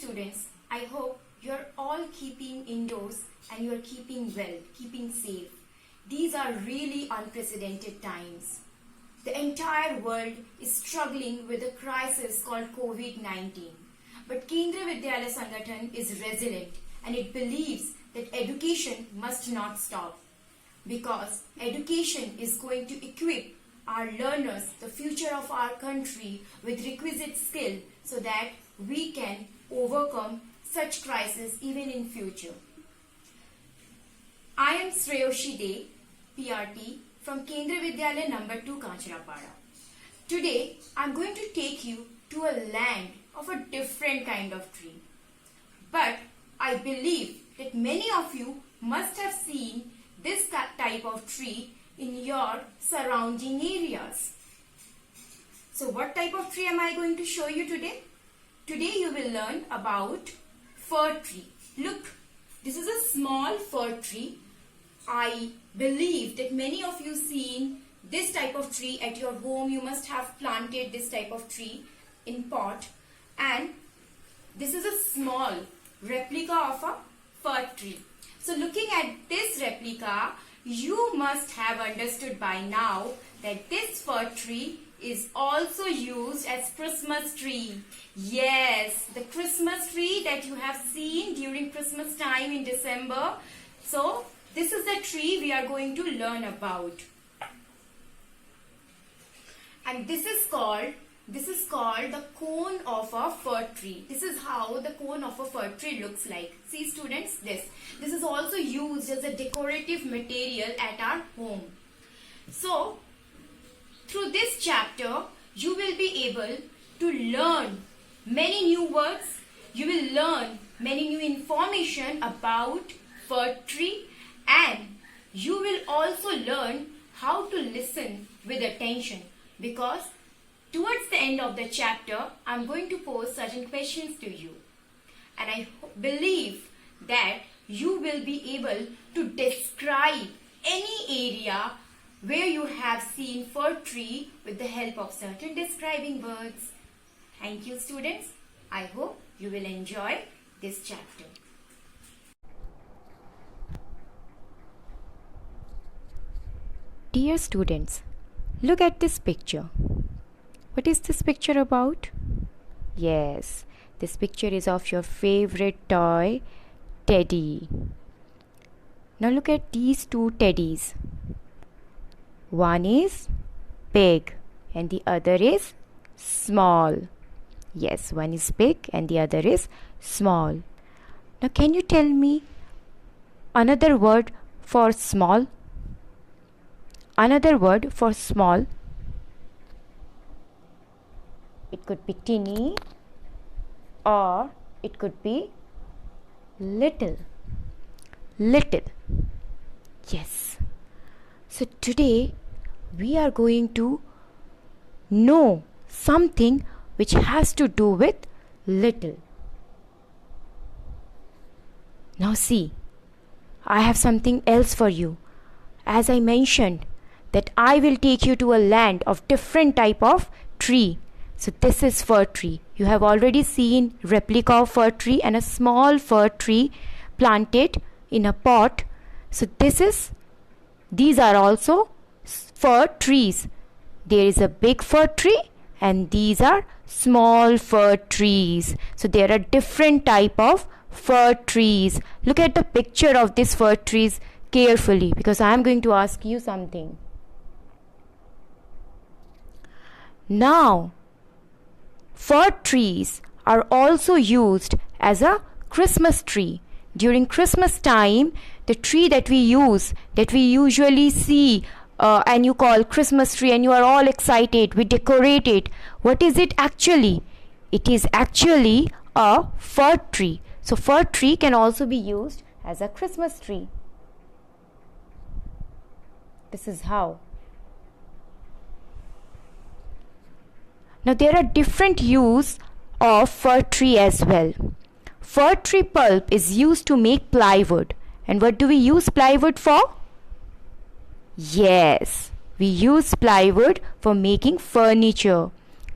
students, I hope you're all keeping indoors and you're keeping well, keeping safe. These are really unprecedented times. The entire world is struggling with a crisis called COVID-19. But Kendra Vidyalaya Sangathan is resilient and it believes that education must not stop, because education is going to equip our learners, the future of our country, with requisite skill so that we can overcome such crises even in future. I am Shreyoshi De, PRT from Kendra Vidyalaya number 2 Kancharapada. Today I am going to take you to a land of a different kind of tree. But I believe that many of you must have seen this type of tree in your surrounding areas. So what type of tree am I going to show you today? Today you will learn about fir tree. Look, this is a small fir tree. I believe that many of you seen this type of tree at your home. You must have planted this type of tree in pot, and this is a small replica of a fir tree. So looking at this replica, you must have understood by now that this fir tree is also used as Christmas tree. Yes, the Christmas tree that you have seen during Christmas time in December. So this is the tree we are going to learn about. And this is called the cone of a fir tree. This is how the cone of a fir tree looks like. See students, this is also used as a decorative material at our home. So through this chapter you will be able to learn many new words. You will learn many new information about fir tree, and you will also learn how to listen with attention, because towards the end of the chapter, I am going to pose certain questions to you. And I believe that you will be able to describe any area where you have seen fir tree with the help of certain describing words. Thank you students. I hope you will enjoy this chapter. Dear students, look at this picture. What is this picture about? Yes, this picture is of your favorite toy, Teddy. Now look at these two teddies. One is big and the other is small. Yes, one is big and the other is small. Now can you tell me another word for small? Another word for small. It could be teeny or it could be little. Little. Yes. So today we are going to know something which has to do with little. Now see, I have something else for you. As I mentioned that I will take you to a land of different type of tree. So this is fir tree. You have already seen replica of fir tree and a small fir tree planted in a pot. So these are also fir trees. There is a big fir tree and these are small fir trees. So there are different type of fir trees. Look at the picture of these fir trees carefully, because I am going to ask you something. Now, fir trees are also used as a Christmas tree. During Christmas time, the tree that we usually see and you call Christmas tree, and you are all excited, we decorate it. What is it actually? It is actually a fir tree. So fir tree can also be used as a Christmas tree. This is how. Now there are different use of fir tree as well. Fir tree pulp is used to make plywood. And what do we use plywood for? Yes, we use plywood for making furniture,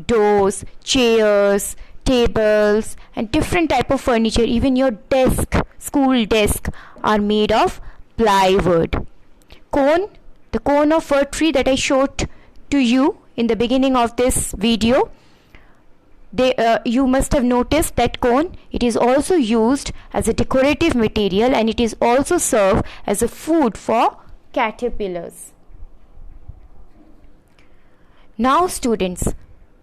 doors, chairs, tables and different type of furniture, even your desk, school desk, are made of plywood. The cone of fir tree that I showed to you in the beginning of this video, you must have noticed that cone, it is also used as a decorative material, and it is also served as a food for caterpillars. Now students,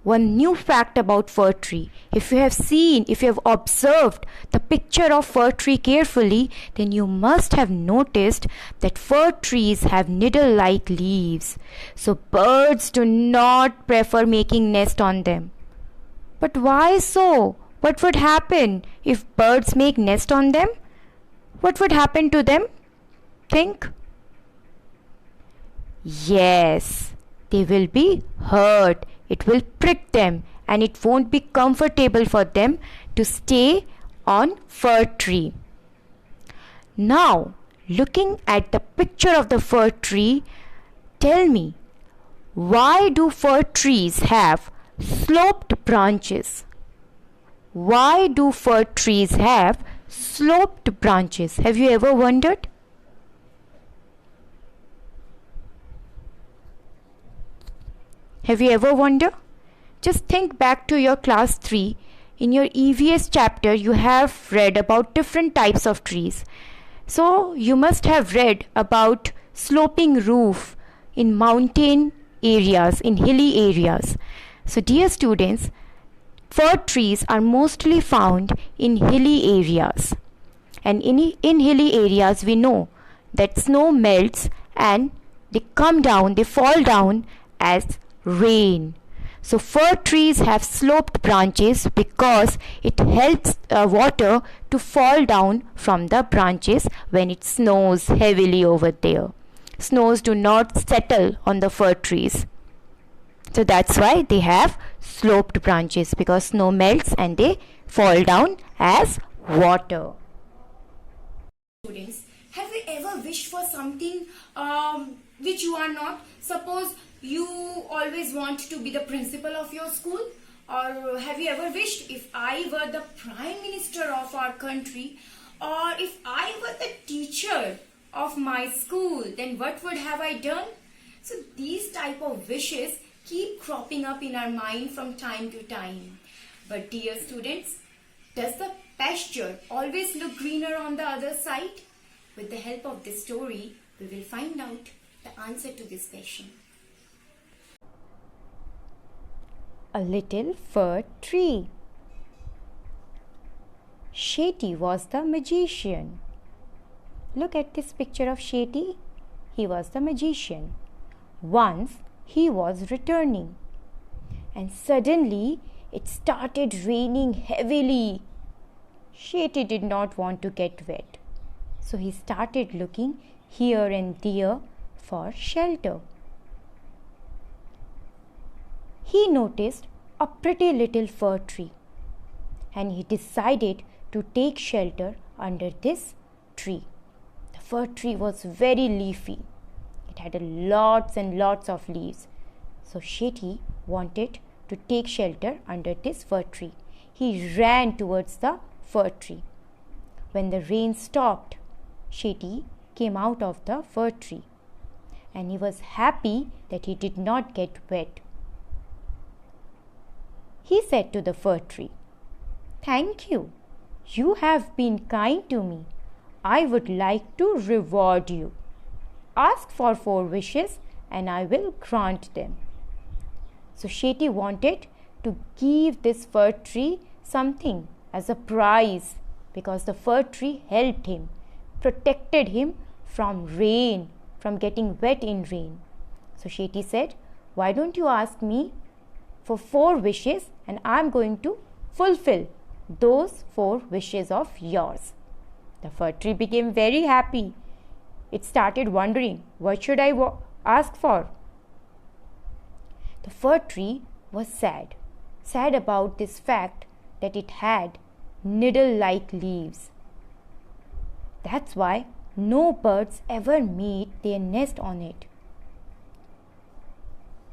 one new fact about fir tree. If you have observed the picture of fir tree carefully, then you must have noticed that fir trees have needle-like leaves. So birds do not prefer making nest on them. But why so? What would happen if birds make nest on them? What would happen to them? Think. Yes, they will be hurt. It will prick them, and it won't be comfortable for them to stay on fir tree. Now, looking at the picture of the fir tree, tell me, why do fir trees have sloped branches? Why do fir trees have sloped branches? Have you ever wondered? Have you ever wondered? Just think back to your class 3. In your EVS chapter, you have read about different types of trees. So, you must have read about sloping roof in mountain areas, in hilly areas. So, dear students, fir trees are mostly found in hilly areas. And in hilly areas, we know that snow melts and they fall down as rain. So fir trees have sloped branches because it helps water to fall down from the branches when it snows heavily over there. Snows do not settle on the fir trees. So that's why they have sloped branches, because snow melts and they fall down as water. Students, have you ever wished for something which you are not? Suppose you always want to be the principal of your school, or have you ever wished, if I were the prime minister of our country, or if I were the teacher of my school, then what would have I done? So these type of wishes keep cropping up in our mind from time to time. But dear students, does the pasture always look greener on the other side? With the help of this story, we will find out the answer to this question. A little fir tree. Shetty was the magician. Look at this picture of Shetty. He was the magician. Once he was returning, and suddenly it started raining heavily. Shetty did not want to get wet, so he started looking here and there for shelter. He noticed a pretty little fir tree, and he decided to take shelter under this tree. The fir tree was very leafy. It had lots and lots of leaves. So Shetty wanted to take shelter under this fir tree. He ran towards the fir tree. When the rain stopped, Shetty came out of the fir tree, and he was happy that he did not get wet. He said to the fir tree, "Thank you. You have been kind to me. I would like to reward you. Ask for 4 wishes and I will grant them." So Shetty wanted to give this fir tree something as a prize, because the fir tree helped him, protected him from rain, from getting wet in rain. So Shetty said, "Why don't you ask me for 4 wishes and I'm going to fulfill those 4 wishes of yours." The fir tree became very happy. It started wondering, what should I ask for? The fir tree was sad about this fact that it had needle-like leaves. That's why no birds ever made their nest on it.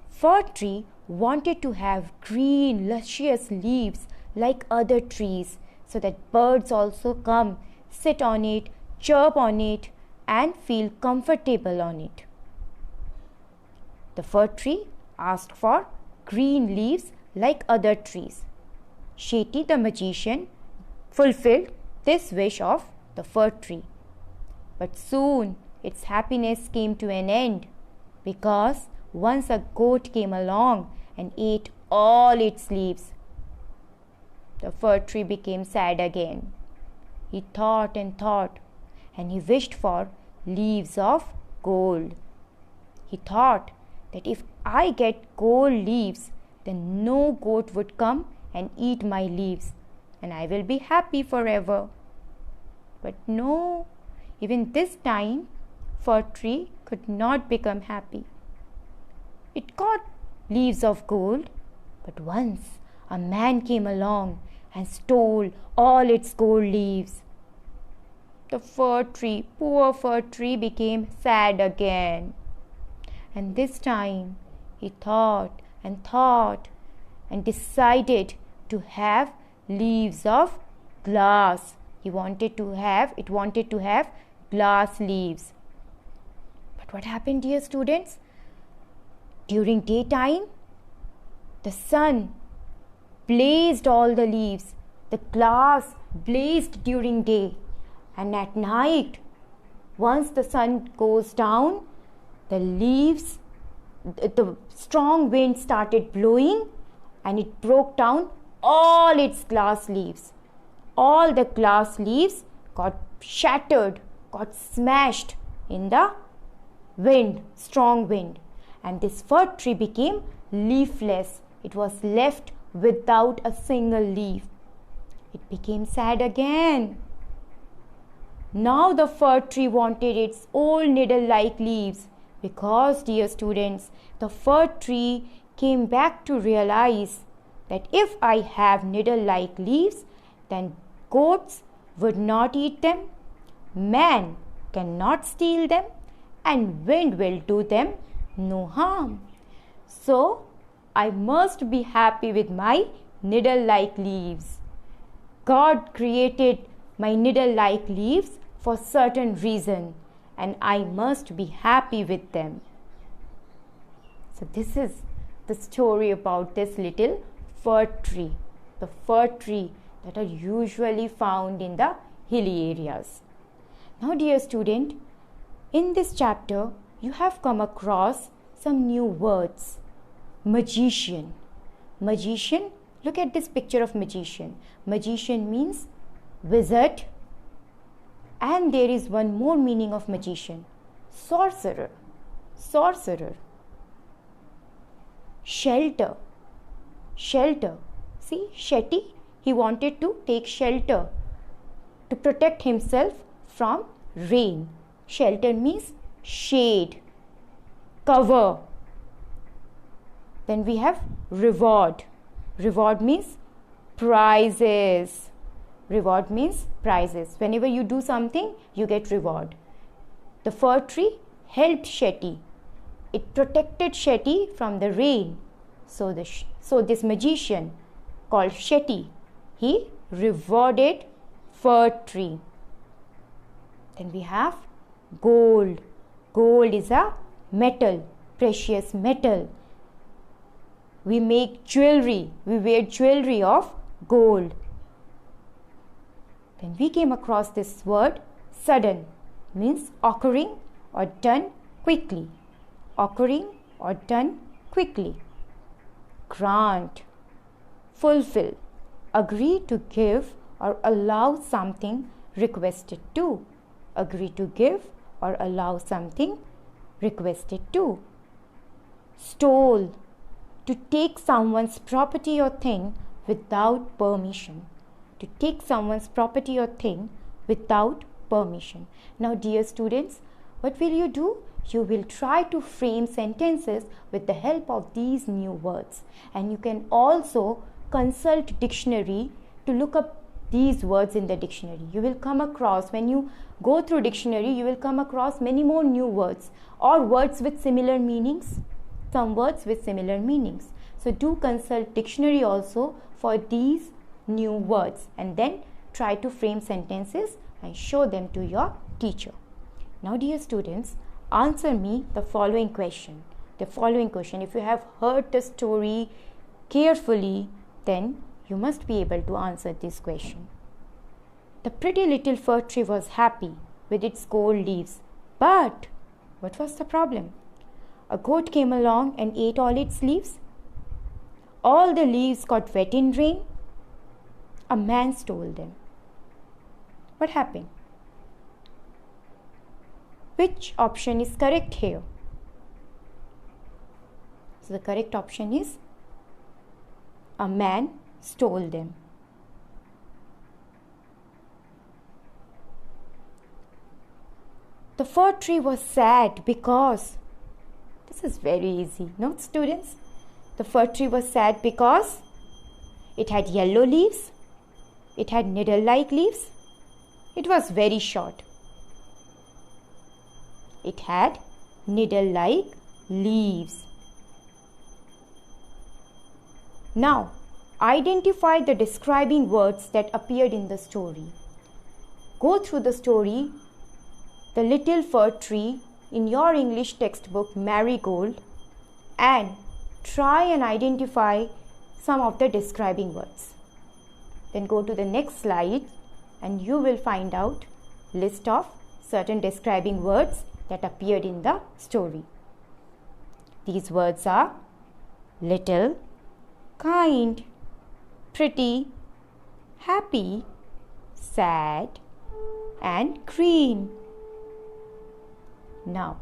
Fir tree wanted to have green, luscious leaves like other trees, so that birds also come, sit on it, chirp on it, and feel comfortable on it. The fir tree asked for green leaves like other trees. Shetty the magician fulfilled this wish of the fir tree. But soon its happiness came to an end, because once a goat came along and ate all its leaves. The fir tree became sad again. He thought, and he wished for leaves of gold. He thought that if I get gold leaves, then no goat would come and eat my leaves, and I will be happy forever. But no, even this time, fir tree could not become happy. It got leaves of gold, but once a man came along and stole all its gold leaves. The fir tree, poor fir tree, became sad again. And this time he thought and decided to have leaves of glass. It wanted to have glass leaves. But what happened, dear students? During daytime, the sun blazed all the leaves. The glass blazed during day. And at night, once the sun goes down, the strong wind started blowing, and it broke down all its glass leaves. All the glass leaves got shattered, got smashed in the wind, strong wind. And this fir tree became leafless. It was left without a single leaf. It became sad again. Now the fir tree wanted its old needle-like leaves, because, dear students, the fir tree came back to realize that if I have needle-like leaves, then goats would not eat them, man cannot steal them, and wind will do them no harm. So I must be happy with my needle-like leaves. God created my needle-like leaves for certain reason, and I must be happy with them. So this is the story about this little fir tree, the fir tree that are usually found in the hilly areas. Now, dear student, in this chapter you have come across some new words. Magician. Magician, look at this picture of magician. Magician means wizard. And there is one more meaning of magician. Sorcerer. Sorcerer. Shelter. Shelter. See, Shetty, he wanted to take shelter to protect himself from rain. Shelter means shade, cover. Then we have reward. Reward means prizes. Reward means prizes. Whenever you do something, you get reward. The fir tree helped Shetty. It protected Shetty from the rain. So this magician called Shetty, he rewarded fir tree. Then we have gold. Gold is a metal, precious metal. We make jewelry. We wear jewelry of gold. Then we came across this word sudden, means occurring or done quickly. Occurring or done quickly. Grant, fulfill, agree to give or allow something requested to. Agree to give or allow something requested to. Stole, to take someone's property or thing without permission. To take someone's property or thing without permission. Now, dear students, what will you do? You will try to frame sentences with the help of these new words. And you can also consult dictionary to look up these words in the dictionary. You will come across, when you go through dictionary, you will come across many more new words or words with similar meanings. Some words with similar meanings. So do consult dictionary also for these new words and then try to frame sentences and show them to your teacher. Now, dear students, answer me the following question. If you have heard the story carefully, then you must be able to answer this question. The pretty little fir tree was happy with its gold leaves, but what was the problem? A goat came along and ate all its leaves. All the leaves got wet in rain. A man stole them. What happened? Which option is correct here? So the correct option is a man stole them. The fir tree was sad because, this is very easy, no students? The fir tree was sad because it had yellow leaves, it had needle-like leaves, it was very short. It had needle-like leaves. Now, identify the describing words that appeared in the story. Go through the story, The Little Fir Tree, in your English textbook Marigold, and try and identify some of the describing words. Then go to the next slide and you will find out list of certain describing words that appeared in the story. These words are little, kind, pretty, happy, sad, and green. Now,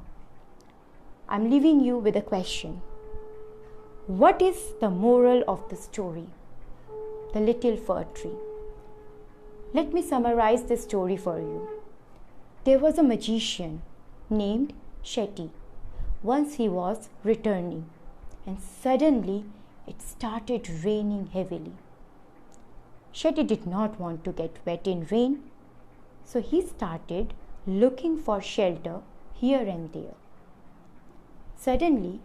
I'm leaving you with a question. What is the moral of the story? The Little Fir Tree. Let me summarize this story for you. There was a magician named Shetty. Once he was returning, and suddenly it started raining heavily. Shetty did not want to get wet in rain, so he started looking for shelter here and there. Suddenly,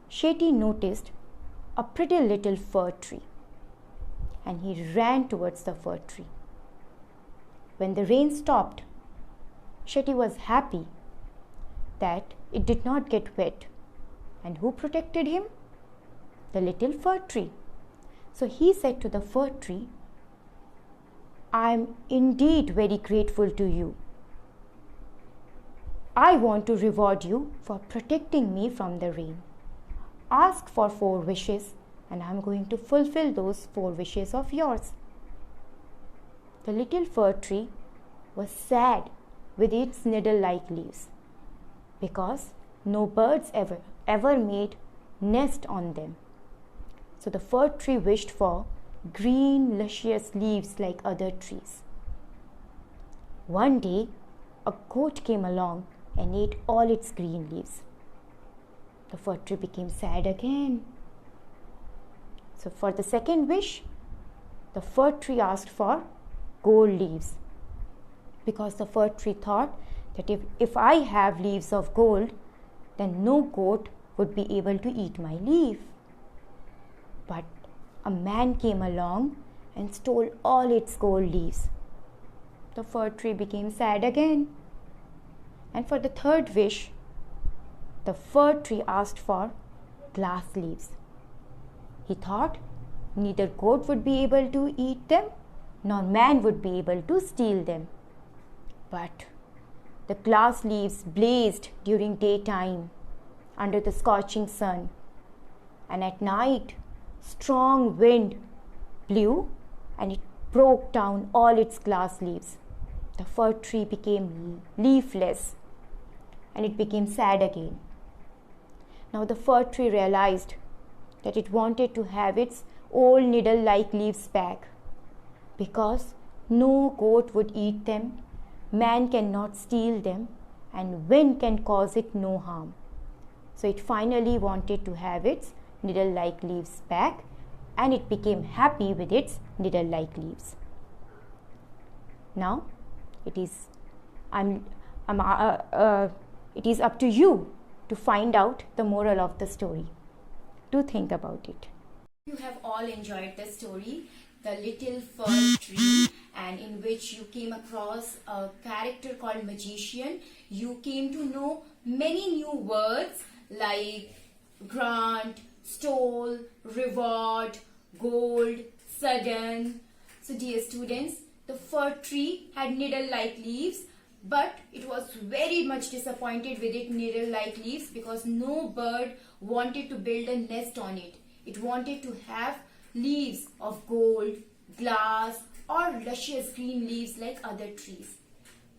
Shetty noticed a pretty little fir tree, and he ran towards the fir tree. When the rain stopped, Shetty was happy that it did not get wet. And who protected him? The little fir tree. So he said to the fir tree, I am indeed very grateful to you. I want to reward you for protecting me from the rain. Ask for 4 wishes and I am going to fulfill those 4 wishes of yours. The little fir tree was sad with its needle-like leaves because no birds ever made nest on them. So the fir tree wished for green, luscious leaves like other trees. One day, a goat came along and ate all its green leaves. The fir tree became sad again. So for the second wish, the fir tree asked for gold leaves because the fir tree thought that if I have leaves of gold, then no goat would be able to eat my leaf. But a man came along and stole all its gold leaves. The fir tree became sad again. And for the third wish, the fir tree asked for glass leaves. He thought neither goat would be able to eat them, nor man would be able to steal them. But the glass leaves blazed during daytime under the scorching sun, and at night strong wind blew and it broke down all its glass leaves. The fir tree became leafless and it became sad again. Now the fir tree realized that it wanted to have its old needle-like leaves back because no goat would eat them, man cannot steal them, and wind can cause it no harm. So it finally wanted to have its needle-like leaves back, and it became happy with its needle-like leaves. Now it is up to you to find out the moral of the story. Do think about it. You have all enjoyed the story. the little fir tree, and in which you came across a character called magician. You came to know many new words like grant, stole, reward, gold, sudden. So dear students, the fir tree had needle-like leaves, but it was very much disappointed with its needle-like leaves because no bird wanted to build a nest on it. It wanted to have leaves of gold, glass, or luscious green leaves like other trees.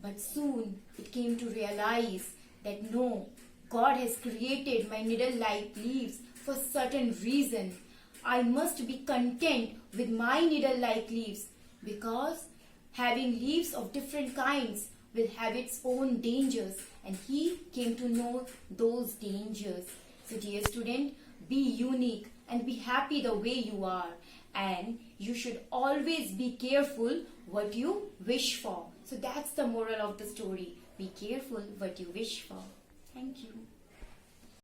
But soon it came to realize that no, God has created my needle-like leaves for certain reason. I must be content with my needle-like leaves because having leaves of different kinds will have its own dangers, and he came to know those dangers. So dear student, be unique and be happy the way you are, and you should always be careful what you wish for. So that's the moral of the story. Be careful what you wish for. Thank you.